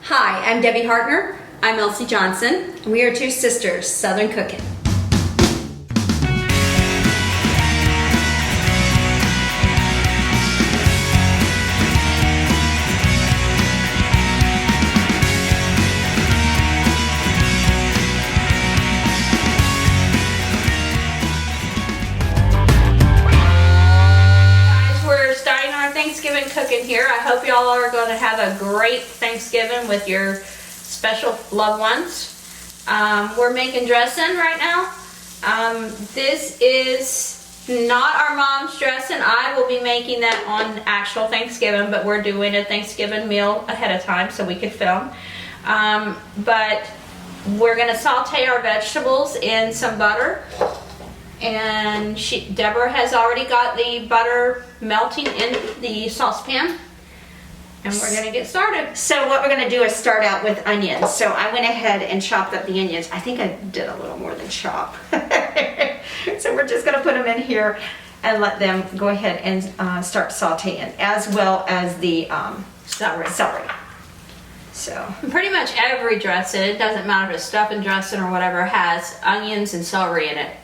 Hi, I'm Debbie Hartner. I'm Elsie Johnson. And we are two sisters, Southern Cooking. Thanksgiving cooking here. I hope y'all are going to have a great Thanksgiving with your special loved ones. We're making dressing right now. This is not our mom's dressing. I will be making that on actual Thanksgiving, but we're doing a Thanksgiving meal ahead of time so we could film. But we're going to saute our vegetables in some butter. And Deborah has already got the butter melting in the saucepan, and we're going to get started. So what we're going to do is start out with onions. So I went ahead and chopped up the onions. I think I did a little more than chop. So we're just going to put them in here and let them go ahead and start sauteing, as well as the celery. So pretty much every dressing, it doesn't matter if it's stuffing dressing or whatever, has onions and celery in it.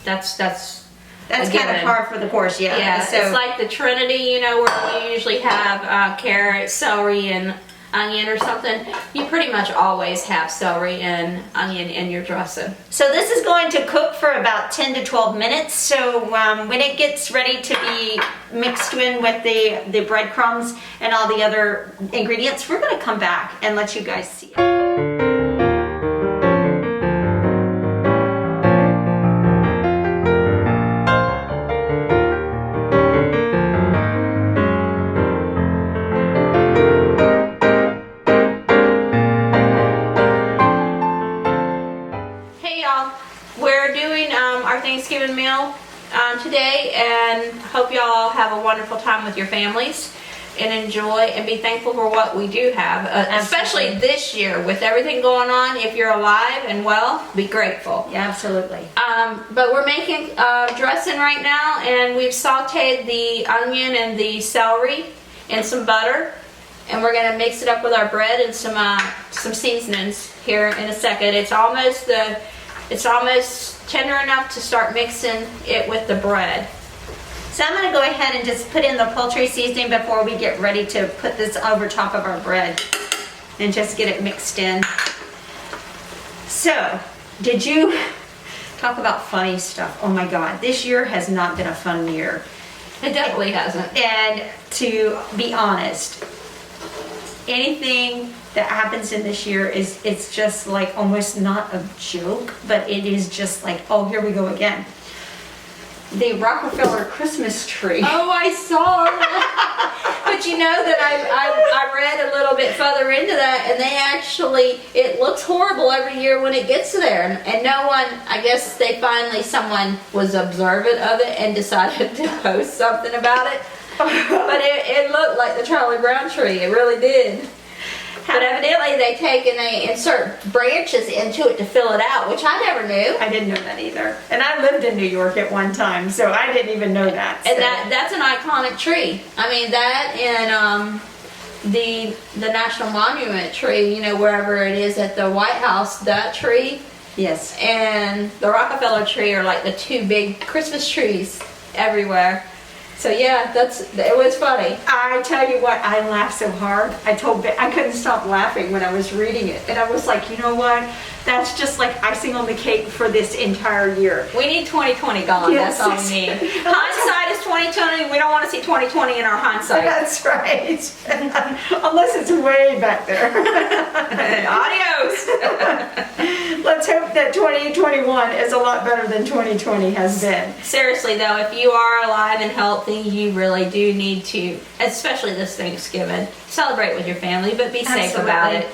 That's kind of par for the course, yeah. Yeah, so, it's like the Trinity, you know, where you usually have carrot, celery, and onion or something. You pretty much always have celery and onion in your dressing. So this is going to cook for about 10 to 12 minutes. So when it gets ready to be mixed in with the breadcrumbs and all the other ingredients, we're going to come back and let you guys see it. Thanksgiving meal today, and hope y'all have a wonderful time with your families and enjoy and be thankful for what we do have, especially this year with everything going on. If you're alive and well, be grateful. Yeah, absolutely. But we're making dressing right now, and we've sauteed the onion and the celery in some butter, and we're going to mix it up with our bread and some seasonings here in a second. It's almost tender enough to start mixing it with the bread. So I'm going to go ahead and just put in the poultry seasoning before we get ready to put this over top of our bread and just get it mixed in. So, did you talk about funny stuff? Oh my God, this year has not been a fun year. It definitely hasn't. And to be honest, anything that happens in this year it's just like almost not a joke, but it is just like, oh, here we go again. The Rockefeller Christmas tree. Oh, I saw that. But you know that I read a little bit further into that, and they actually, it looks horrible every year when it gets there, and no one, I guess someone was observant of it and decided to post something about it. But it looked like the Charlie Brown tree. It really did. But evidently they take and they insert branches into it to fill it out, which I never knew. I didn't know that either. And I lived in New York at one time, so I didn't even know that. And that's an iconic tree. I mean, that and the National Monument tree, you know, wherever it is at the White House, that tree. Yes. And the Rockefeller tree are like the two big Christmas trees everywhere. So yeah, it was funny. I tell you what, I laughed so hard. I couldn't stop laughing when I was reading it. And I was like, you know what? That's just like icing on the cake for this entire year. We need 2020 gone. Yes. That's all we need. Hindsight is 2020. We don't want to see 2020 in our hindsight. That's right. Unless it's way back there. Adios. Let's hope that 2021 is a lot better than 2020 has been. Seriously though, if you are alive and healthy, you really do need to, especially this Thanksgiving, celebrate with your family, but be safe about it.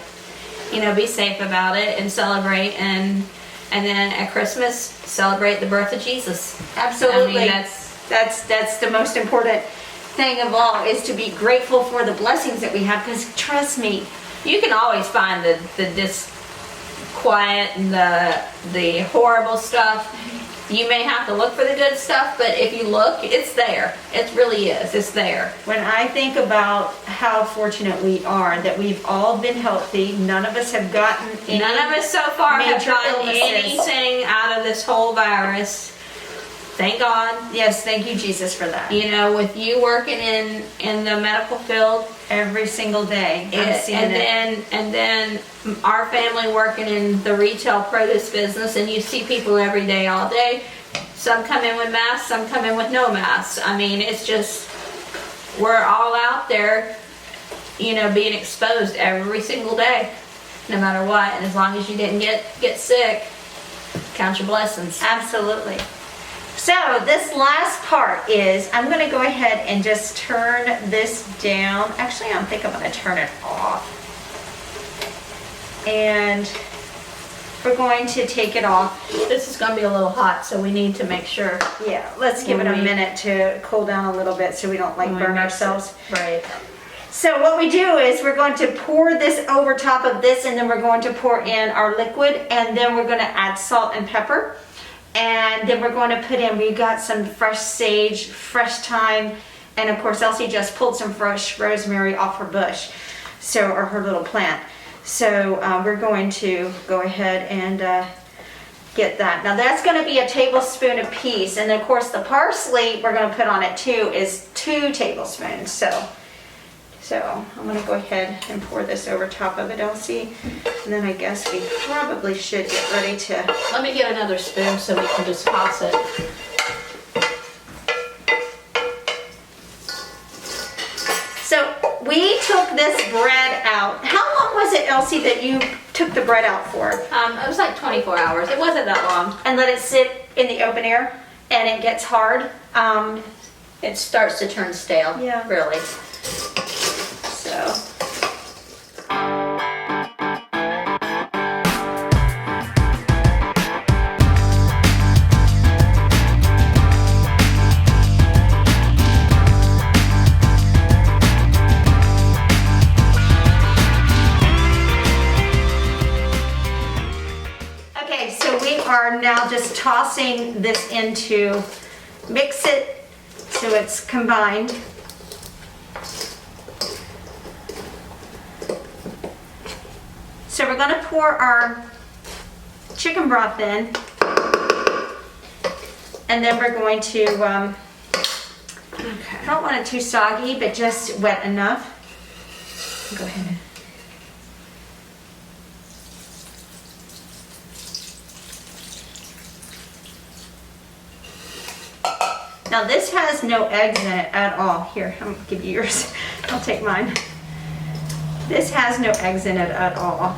You know, be safe about it and celebrate, and then at Christmas, celebrate the birth of Jesus. Absolutely. I mean, that's the most important thing of all, is to be grateful for the blessings that we have, because trust me, you can always find the disquiet and the horrible stuff. You may have to look for the good stuff, but if you look, it's there. It really is. It's there. When I think about how fortunate we are that we've all been healthy, none of us have gotten any None of us so far have major gotten illnesses. anything out of this whole virus. Thank God. Yes, thank you, Jesus, for that. You know, with you working in the medical field, Every single day, I'm seeing it. and then our family working in the retail produce business, and you see people every day, all day. Some come in with masks, some come in with no masks. I mean, it's just, we're all out there, you know, being exposed every single day, no matter what. And as long as you didn't get sick, count your blessings. Absolutely. So this last part is, I'm going to go ahead and just turn this down. Actually, I think I'm going to turn it off. And we're going to take it off. This is going to be a little hot, so we need to make sure. Yeah, let's give it a minute to cool down a little bit so we don't like when we burn mix it. ourselves. Right. So what we do is we're going to pour this over top of this, and then we're going to pour in our liquid, and then we're going to add salt and pepper. And then we're going to put in, we got some fresh sage, fresh thyme, and of course Elsie just pulled some fresh rosemary off her bush, so, or her little plant. So we're going to go ahead and get that. Now that's going to be a tablespoon apiece, and of course the parsley we're going to put on it too is 2 tablespoons. So I'm going to go ahead and pour this over top of it, Elsie. And then I guess we probably should get ready to... Let me get another spoon so we can just toss it. So we took this bread out. How long was it, Elsie, that you took the bread out for? It was like 24 hours. It wasn't that long. And let it sit in the open air and it gets hard? It starts to turn stale. Yeah. Really. So... Okay, so we are now just tossing this into, mix it so it's combined. So we're going to pour our chicken broth in, and then we're going to, I don't want it too soggy, but just wet enough. Go ahead. Now this has no eggs in it at all. Here, I'm gonna give you yours. I'll take mine. This has no eggs in it at all.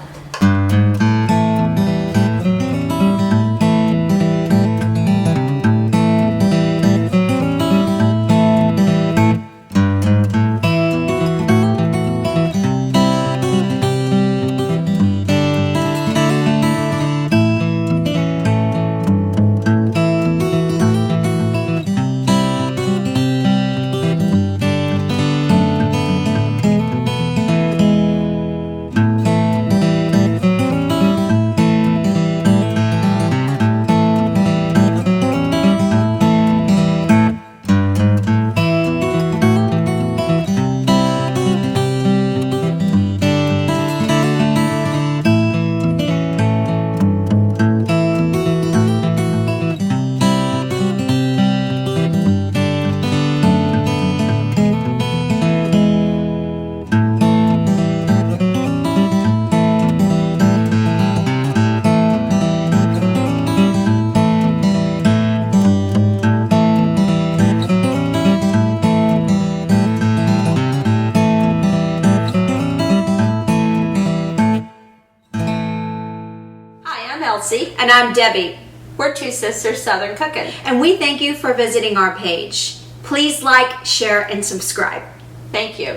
And I'm Debbie. We're Two Sisters Southern Cooking. And we thank you for visiting our page. Please like, share, and subscribe. Thank you.